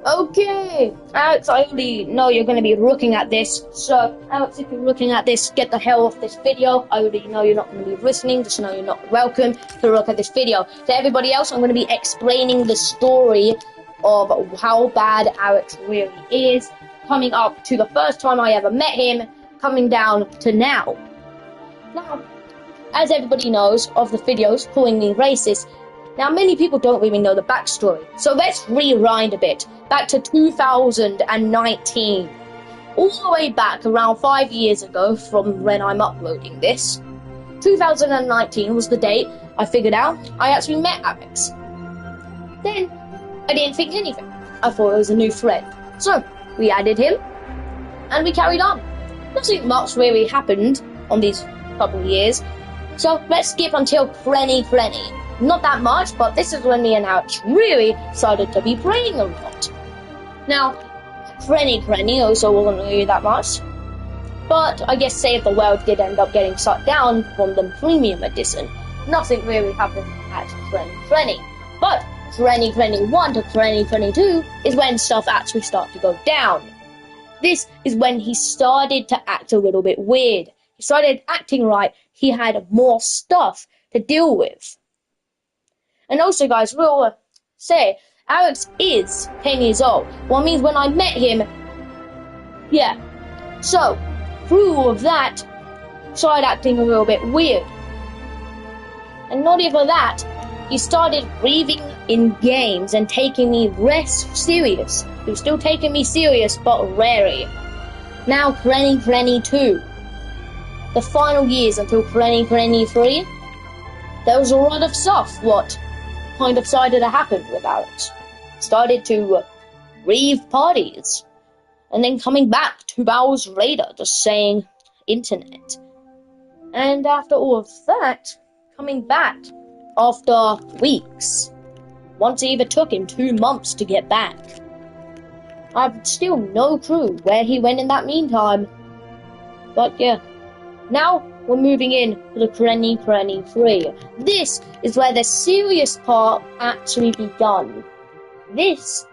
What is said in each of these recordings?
Okay, Alex, I already know you're going to be looking at this. So, Alex, if you're looking at this, get the hell off this video. I already know you're not going to be listening. Just know you're not welcome to look at this video. To everybody else, I'm going to be explaining the story of how bad Alex really is, coming up to the first time I ever met him, coming down to now. Now, as everybody knows of the videos calling me racist, now many people don't really know the backstory. So let's rewind a bit, back to 2019. All the way back around 5 years ago from when I'm uploading this. 2019 was the date I figured out I actually met Alex. Then, I didn't think anything. I thought it was a new friend. So, we added him, and we carried on. Nothing much really happened on these couple of years. So, let's skip until Plenty. Not that much, but this is when me and Alex really started to be playing a lot. Now, Plenty also wasn't really that much. But I guess Save the World did end up getting shut down from the premium edition. Nothing really happened at Plenty. But Plenty 1 to Plenty 22 is when stuff actually started to go down. This is when he started to act a little bit weird. He started acting like he had more stuff to deal with. And also, guys, we'll say, Alex is 10 years old. Well, means when I met him, yeah. So, through all of that, started acting a little bit weird. And not even that, he started breathing in games and taking me less serious. He was still taking me serious, but rarely. Now, Plenty 2. The final years until Plenty 3, there was a lot of stuff what kind of started to happen with Alex. Started to leave parties, and then coming back 2 hours later just saying internet. And after all of that, coming back after weeks. Once it even took him 2 months to get back. I've still no clue where he went in that meantime. But yeah. Now we're moving in to the Plenty 3. This is where the serious part actually begun. This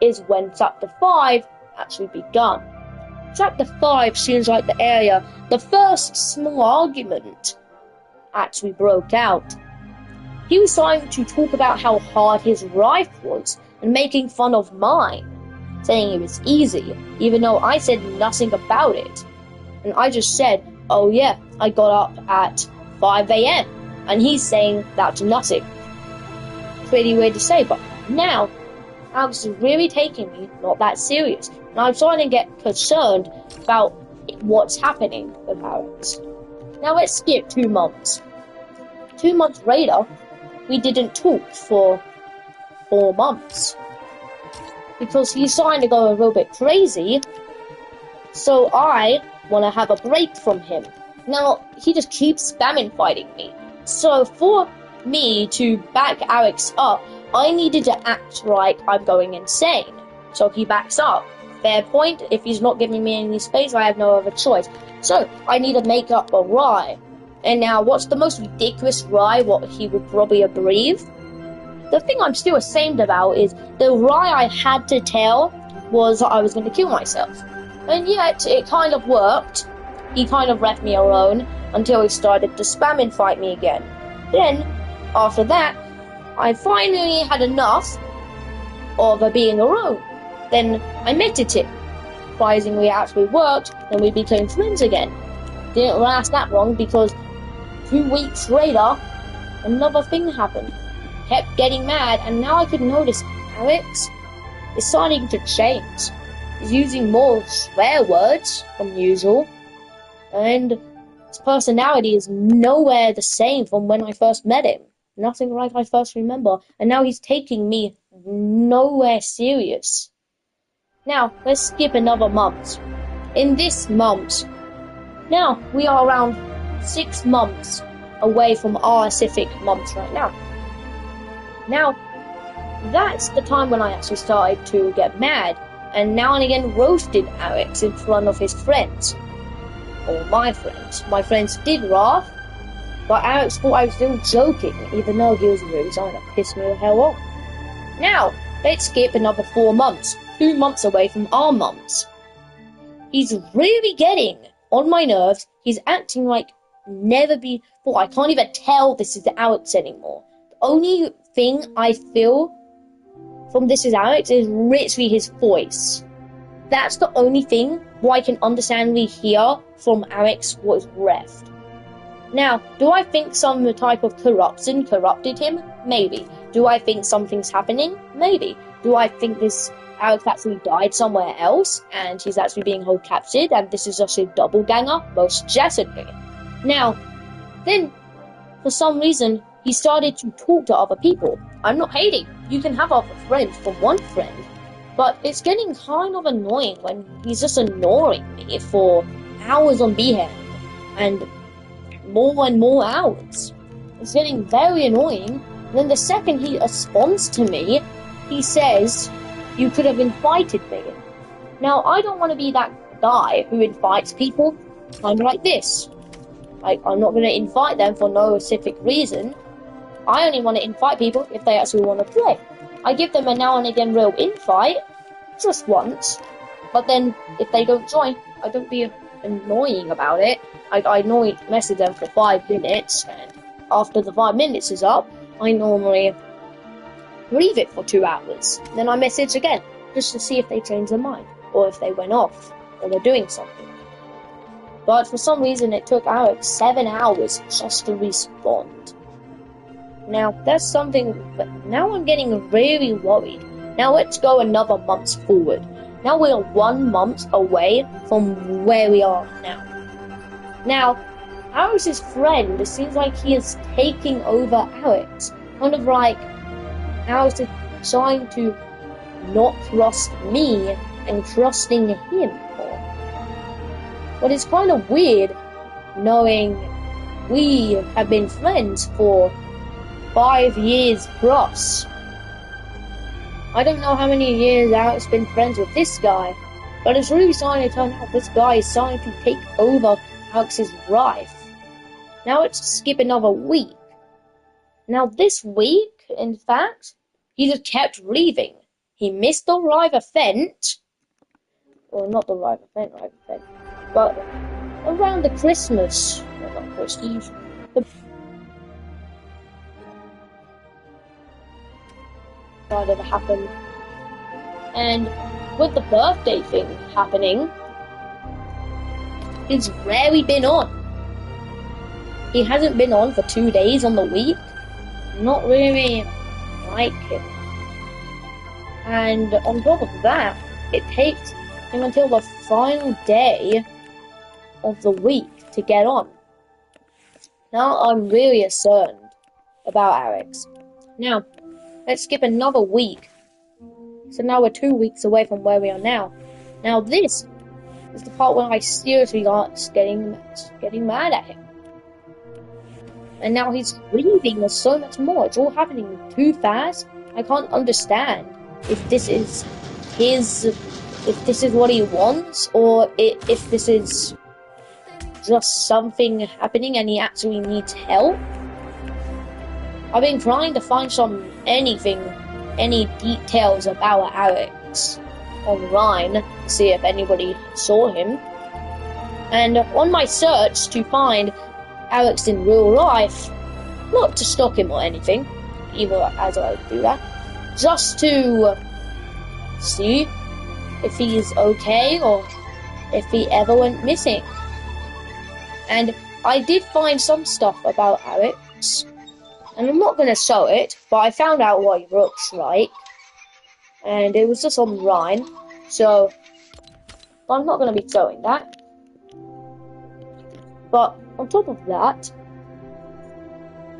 is when Chapter 5 actually begun. Chapter 5 seems like the area the first small argument actually broke out. He was trying to talk about how hard his life was and making fun of mine, saying it was easy, even though I said nothing about it. And I just said, oh yeah, I got up at 5 a.m. And he's saying that's nothing. Pretty weird to say, but now Alex is really taking me not that serious. And I'm starting to get concerned about what's happening with Alex. Now let's skip 2 months. 2 months later, we didn't talk for 4 months. Because he's starting to go a little bit crazy. So I want to have a break from him. Now, he just keeps spamming fighting me. So for me to back Alex up, I needed to act like I'm going insane. So he backs up. Fair point. If he's not giving me any space, I have no other choice. So I need to make up a lie. And now, what's the most ridiculous lie what he would probably believe? The thing I'm still ashamed about is the lie I had to tell was that I was going to kill myself. And yet, it kind of worked. He kind of left me alone until he started to spam and fight me again. Then, after that, I finally had enough of being alone. Then I messaged him. Surprisingly, it actually worked, and we became friends again. Didn't last that long because 2 weeks later, another thing happened. Kept getting mad, and now I could notice Alex is starting to change. He's using more swear words than usual, and his personality is nowhere the same from when I first met him. Nothing like I first remember, and now he's taking me nowhere serious. Now, let's skip another month. In this month, now we are around 6 months away from our specific months right now. Now, that's the time when I actually started to get mad, and now and again roasted Alex in front of his friends. Or my friends. My friends did laugh, but Alex thought I was still joking, even though he was really trying to piss me the hell off. Now, let's skip another 4 months. 2 months away from our mums. He's really getting on my nerves. He's acting like never before. I can't even tell this is Alex anymore. The only thing I feel from this is Alex is literally his voice. That's the only thing what I can understandably hear from Alex was left. Now, do I think some type of corruption corrupted him? Maybe. Do I think something's happening? Maybe. Do I think this Alex actually died somewhere else and he's actually being held captured and this is just a double ganger? Most definitely. Now, then, for some reason, he started to talk to other people. I'm not hating. You can have other friends from one friend. But it's getting kind of annoying when he's just ignoring me for hours on Behance and more hours. It's getting very annoying. And then the second he responds to me, he says, "You could have invited me." Now, I don't want to be that guy who invites people kind of like this. Like, I'm not going to invite them for no specific reason. I only want to invite people if they actually want to play. I give them a now and again real invite, just once, but then if they don't join, I don't be annoying about it. I normally message them for 5 minutes, and after the 5 minutes is up, I normally leave it for 2 hours. Then I message again, just to see if they change their mind, or if they went off, or they're doing something. But for some reason it took Alex 7 hours just to respond. Now, that's something, but now I'm getting really worried. Now let's go another month forward. Now we're 1 month away from where we are now. Now, Alex's friend, it seems like he is taking over Alex. Kind of like Alex is trying to not trust me and trusting him more. But it's kind of weird knowing we have been friends for 5 years plus. I don't know how many years Alex has been friends with this guy, but it's really starting to turn out this guy is starting to take over Alex's life. Now let's skip another week. Now this week, in fact, he just kept leaving. He missed the live event. Well, not the live event, but around the Christmas, well, not Christmas, started to happen. And with the birthday thing happening, he's rarely been on. He hasn't been on for 2 days on the week. Not really like him. And on top of that, it takes him until the final day of the week to get on. Now I'm really concerned about Alex. Now, let's skip another week. So now we're 2 weeks away from where we are now. Now this is the part where I seriously got getting mad at him. And now he's leaving us so much more. It's all happening too fast. I can't understand if this is what he wants, or if this is just something happening and he actually needs help. I've been trying to find any details about Alex online to see if anybody saw him. And on my search to find Alex in real life, not to stalk him or anything, either as I do that, just to see if he is okay or if he ever went missing. And I did find some stuff about Alex, and I'm not going to show it, but I found out what he looks like, and it was just online, so I'm not going to be showing that. But on top of that,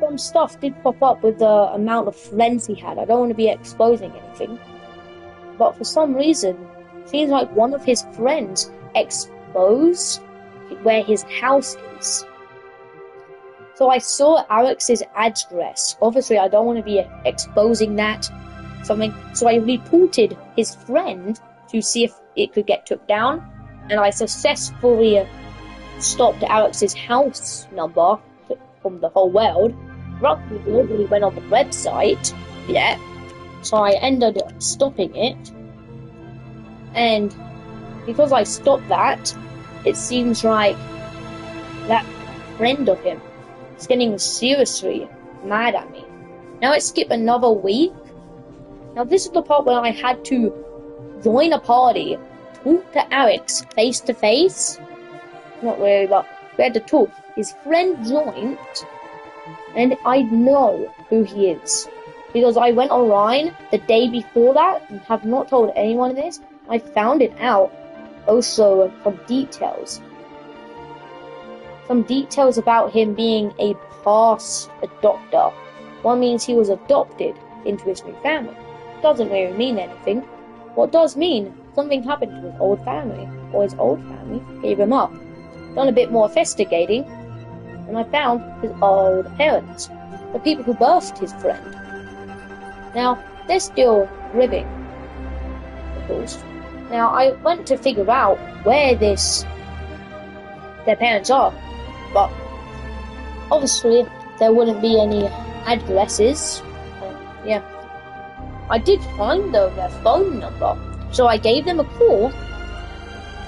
some stuff did pop up with the amount of friends he had. I don't want to be exposing anything, but for some reason, it seems like one of his friends exposed where his house is. So I saw Alex's address. Obviously, I don't want to be exposing that. So I reported his friend to see if it could get took down, and I successfully stopped Alex's house number from the whole world. Luckily, nobody went on the website yet, So I ended up stopping it. And because I stopped that, it seems like that friend of him is getting seriously mad at me. Now let's skip another week. Now this is the part where I had to join a party, talk to Alex face to face. Not really, but we had to talk. His friend joined, and I know who he is. Because I went online the day before that, and have not told anyone this. I found it out also from details. Some details about him being a past adopter. One means he was adopted into his new family. Doesn't really mean anything. What does mean, something happened to his old family, or his old family gave him up. Done a bit more investigating, and I found his old parents, the people who birthed his friend. Now, they're still living, of course. Now, I went to figure out where their parents are, but obviously there wouldn't be any addresses. Yeah, I did find though their phone number, so I gave them a call,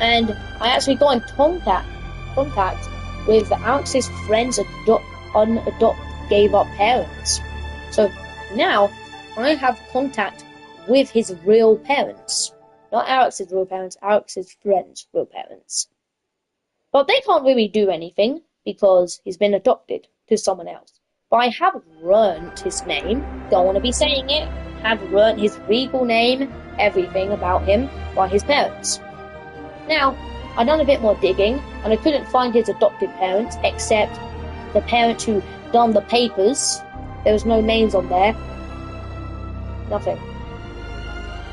and I actually got in contact with Alex's friend's gave up parents. So now I have contact with his real parents. Not Alex's real parents, Alex's friend's real parents. But they can't really do anything because he's been adopted to someone else. But I have learned his name, don't want to be saying it, have learned his legal name, everything about him by his parents. Now, I've done a bit more digging, and I couldn't find his adopted parents except the parents who done the papers. There was no names on there. Nothing.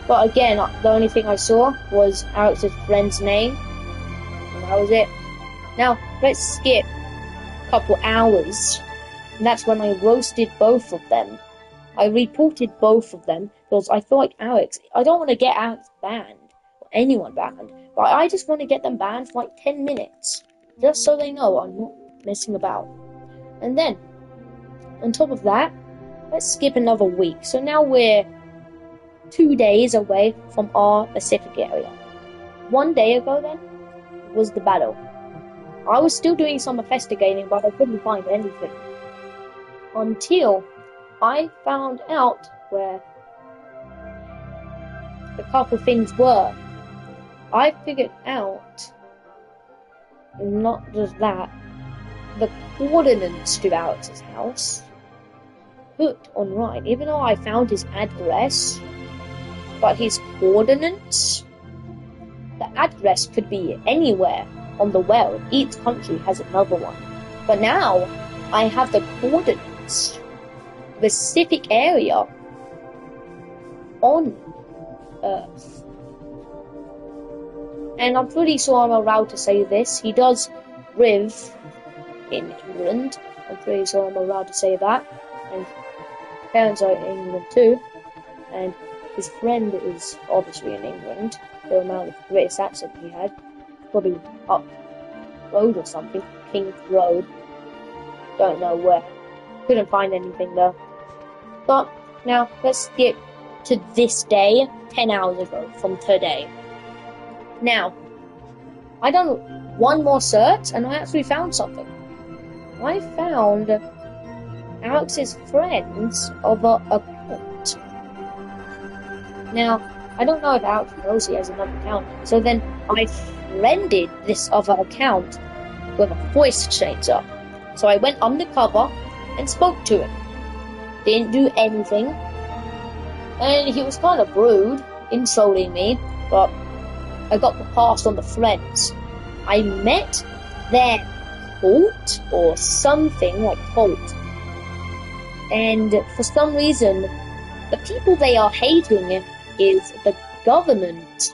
But again, the only thing I saw was Alex's friend's name, and that was it. Now, let's skip a couple hours, and that's when I roasted both of them. I reported both of them, because I feel like Alex, I don't want to get Alex banned, or anyone banned, but I just want to get them banned for like 10 minutes, just so they know I'm not messing about. And then, on top of that, let's skip another week. So now we're 2 days away from our Pacific area. 1 day ago then was the battle. I was still doing some investigating, but I couldn't find anything. Until I found out where a couple things were. I figured out, not just that, the coordinates to Alex's house put online, even though I found his address, but his coordinates, the address could be anywhere on the world. Each country has another one. But now I have the coordinates, specific area on Earth. And I'm pretty sure I'm allowed to say this. He does live in England. I'm pretty sure I'm allowed to say that. And his parents are in England too. And his friend is obviously in England. The amount of British accent he had. Probably up road or something. King's Road. Don't know where. Couldn't find anything though. But now let's skip to this day, 10 hours ago from today. Now, I done one more search and I actually found something. I found Alex's friends of a account. Now, I don't know if Alex knows he has another account, so then I friended this other account with a voice changer. So I went undercover and spoke to him. Didn't do anything, and he was kind of rude, insulting me, but I got the pass on the friends. I met their cult, or something like cult, and for some reason, the people they are hating is the government.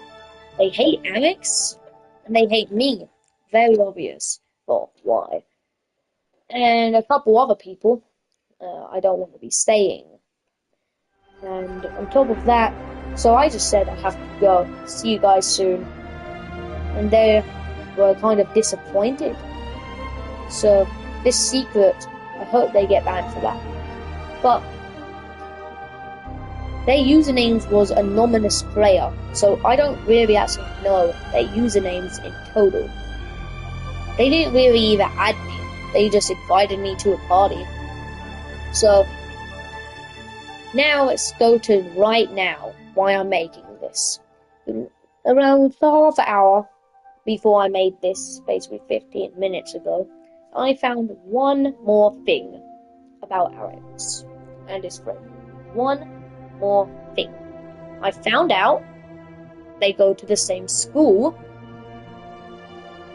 They hate Alex, and they hate me. Very obvious. Well, why? And a couple other people I don't want to be saying. And on top of that, so I just said I have to go. See you guys soon. And they were kind of disappointed. So this secret, I hope they get banned for that. But their usernames was Anonymous Player, so I don't really actually know their usernames in total. They didn't really even add me, they just invited me to a party. So, now let's go to right now, why I'm making this. Around half an hour before I made this, basically 15 minutes ago, I found one more thing about Alex and his friend. One more thing. I found out they go to the same school,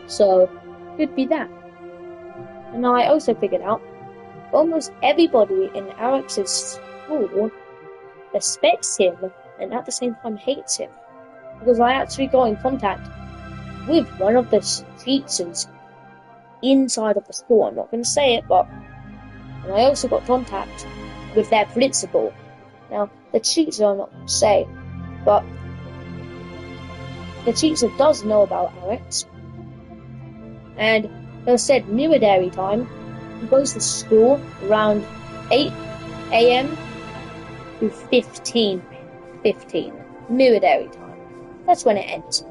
so could be that. And I also figured out almost everybody in Alex's school respects him and at the same time hates him, because I actually got in contact with one of the teachers inside of the school. I'm not going to say it, and I also got contact with their principal. Now, the teacher I'm not going to say, but the teacher does know about Alex, and they said military time. He goes to school around 8 a.m. to 15 military time. That's when it ends.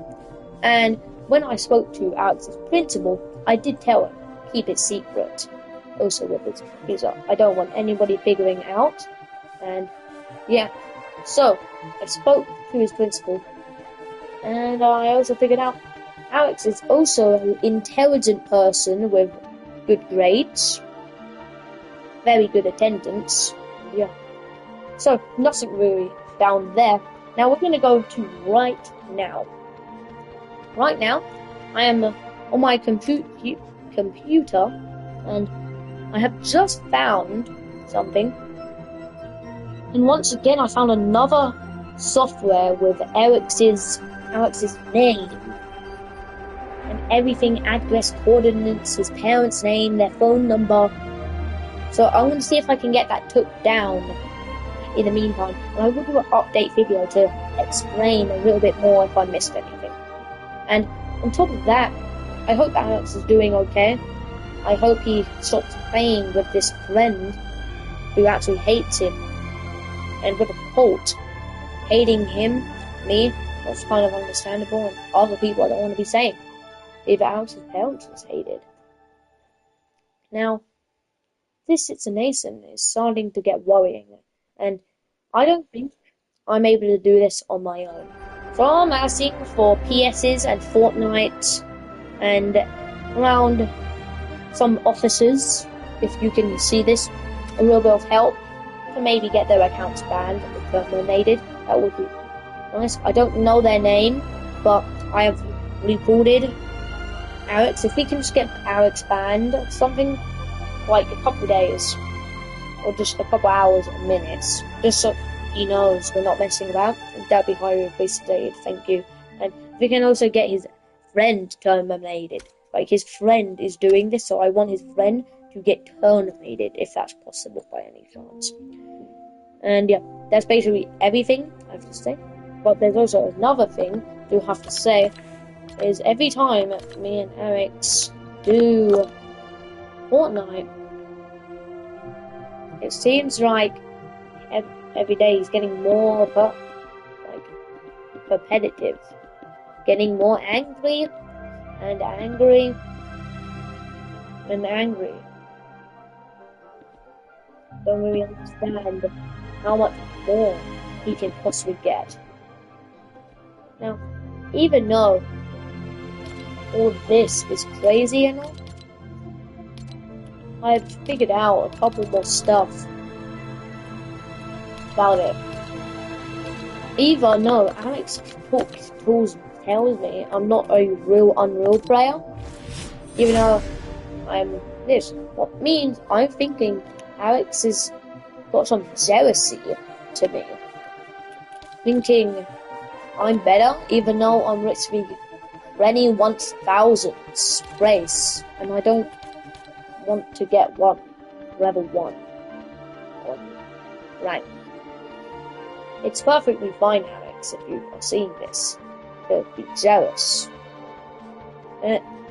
And when I spoke to Alex's principal, I did tell him, keep it secret. Also with his visa. I don't want anybody figuring out. And yeah. So, I spoke to his principal. And I also figured out Alex is also an intelligent person with good grades. Very good attendance. Yeah. So, nothing really down there. Now we're going to go to right now. Right now, I am on my computer, and I have just found something. And once again, I found another software with Alex's name and everything: address, coordinates, his parents' name, their phone number. So I'm going to see if I can get that took down in the meantime. And I will do an update video to explain a little bit more if I missed anything. And on top of that, I hope Alex is doing okay. I hope he stops playing with this friend who actually hates him. And with a cult hating him, me, that's kind of understandable, and other people I don't want to be saying. If Alex's parents was hated. Now, this situation is starting to get worrying, and I don't think I'm able to do this on my own. So I'm asking for PSs and Fortnite and around some officers, if you can see this, a little bit of help to maybe get their accounts banned or terminated. That would be nice. I don't know their name, but I have reported Alex. If we can just get Alex banned, something like a couple of days, or just a couple hours or minutes, just so he knows we're not messing about, that'd be highly appreciated. Thank you. And we can also get his friend terminated. Like, his friend is doing this, so I want his friend to get terminated, if that's possible by any chance. And yeah, that's basically everything I have to say. But there's also another thing I do have to say, is every time me and Alex do Fortnite, it seems like every day he's getting more of a, like, repetitive, getting more angry and angry and angry. Don't really understand how much more he can possibly get. Now, even though all this is crazy and all, I've figured out a couple more stuff about it. Either no, Alex tells me I'm not a real Unreal player, even though I'm this. What means I'm thinking Alex has got some jealousy to me, thinking I'm better, even though I'm literally Rennie 1000 race, and I don't want to get level 1 rank. It's perfectly fine, Alex, if you are seeing this, to be jealous.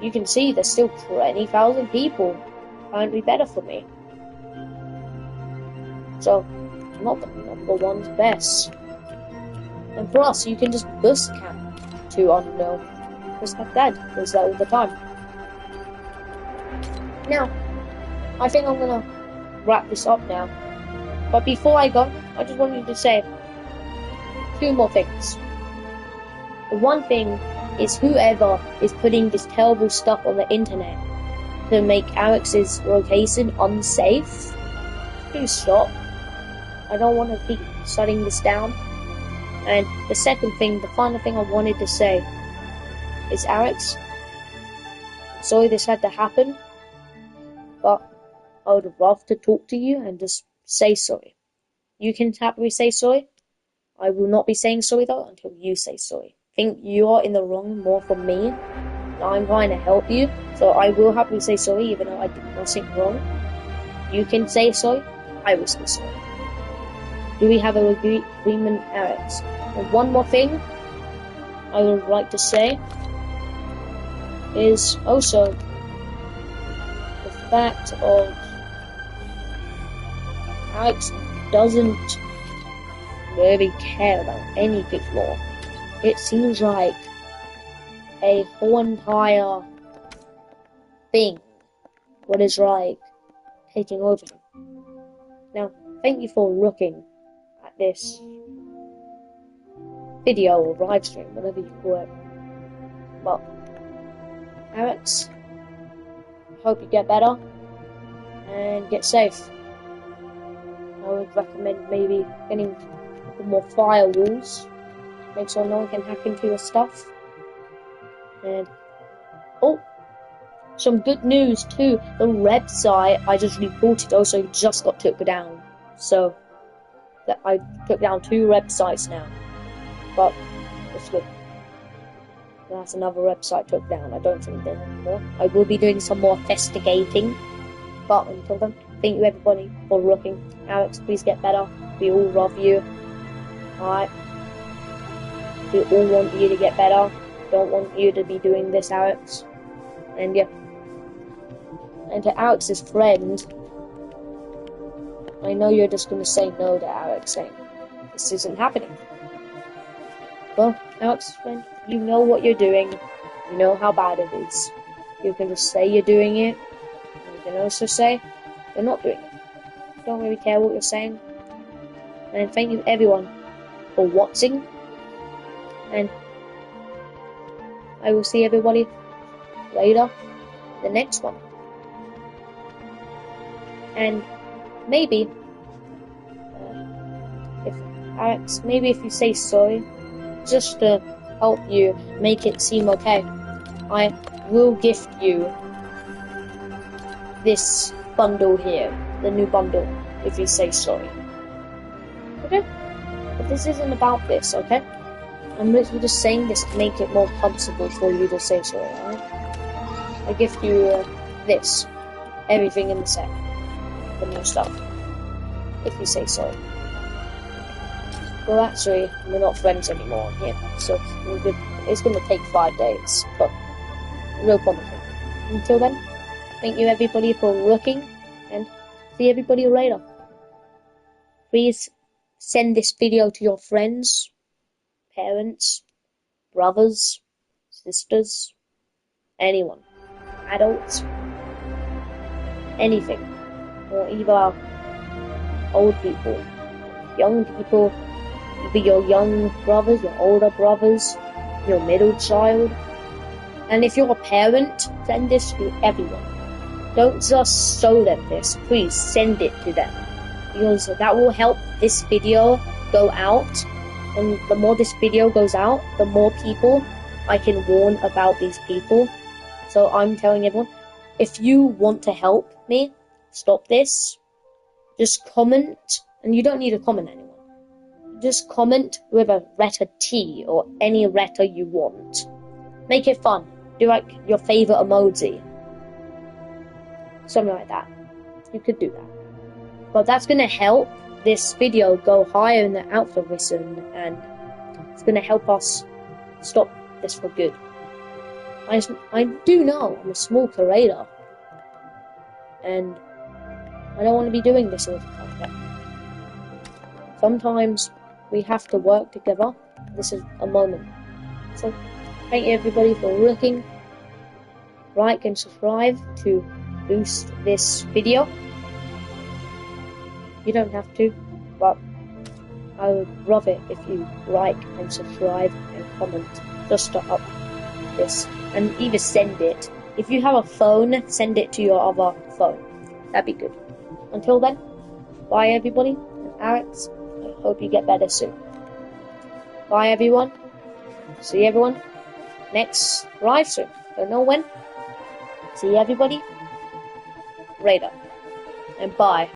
You can see there's still 20,000 people currently better for me. So, not the number one's best. And plus, you can just bus camp to Unknown. Because my dad does that all the time. Now, I think I'm gonna wrap this up now. But before I go, I just wanted to say 2 more things. The one thing is whoever is putting this terrible stuff on the internet to make Alex's location unsafe, please stop. I don't want to keep shutting this down. And the second thing, the final thing I wanted to say is, Alex, sorry this had to happen, but I would love to talk to you and just say sorry. You can happily say sorry. I will not be saying sorry though until you say sorry. I think you are in the wrong more from me. I'm trying to help you, so I will happily say sorry even though I did nothing wrong. You can say sorry, I will say sorry. Do we have an agreement, Alex? And one more thing I would like to say is also the fact of Alex doesn't really care about anything more. It seems like a whole entire thing, what is like, taking over him. Now, thank you for looking at this video or live stream, whatever you call it. But, Alex, I hope you get better and get safe. I would recommend maybe getting more firewalls, make sure no one can hack into your stuff. And oh, some good news too. The website I just reported also just got took down. So that I took down 2 websites now. But it's good. That's another website took down. I don't think there's any more. I will be doing some more investigating. But until then, thank you everybody for looking. Alex, please get better. We all love you. Alright. We all want you to get better. Don't want you to be doing this, Alex. And yeah. And to Alex's friend, I know you're just gonna say no to Alex, saying this isn't happening. Well, Alex's friend, you know what you're doing. You know how bad it is. You can just say you're doing it. And you can also say you're not doing it. Don't really care what you're saying. And thank you everyone for watching. And I will see everybody later, the next one. And maybe, if you say sorry, just to help you make it seem okay, I will gift you this bundle here, the new bundle, if you say sorry. Okay? But this isn't about this, okay? I'm literally just saying this to make it more comfortable for you to say sorry, alright? I gift you this, everything in the set, the new stuff, if you say sorry. Well, actually, we're not friends anymore here, so it's going to take 5 days, but no problem. Until then, thank you everybody for looking, and see everybody later. Please send this video to your friends, parents, brothers, sisters, anyone, adults, anything, or either old people, young people, either your young brothers, your older brothers, your middle child. And if you're a parent, send this to everyone. Don't just show them this, please send it to them, because that will help this video go out. And the more this video goes out, the more people I can warn about these people. So I'm telling everyone, if you want to help me stop this, just comment, and you don't need to comment anyone. Just comment with a letter T or any letter you want. Make it fun. Do like your favorite emoji. Something like that. You could do that. But that's gonna help this video go higher in the algorithm, and it's gonna help us stop this for good. I do know I'm a small creator, and I don't want to be doing this all the time. Sometimes we have to work together. This is a moment. So thank you everybody for looking. Like and subscribe to boost this video. You don't have to, but I would love it if you like and subscribe and comment just to up this, and either send it. If you have a phone, send it to your other phone. That'd be good. Until then, bye everybody. And Alex, I hope you get better soon. Bye everyone. See everyone next live stream. Don't know when. See everybody later. And bye.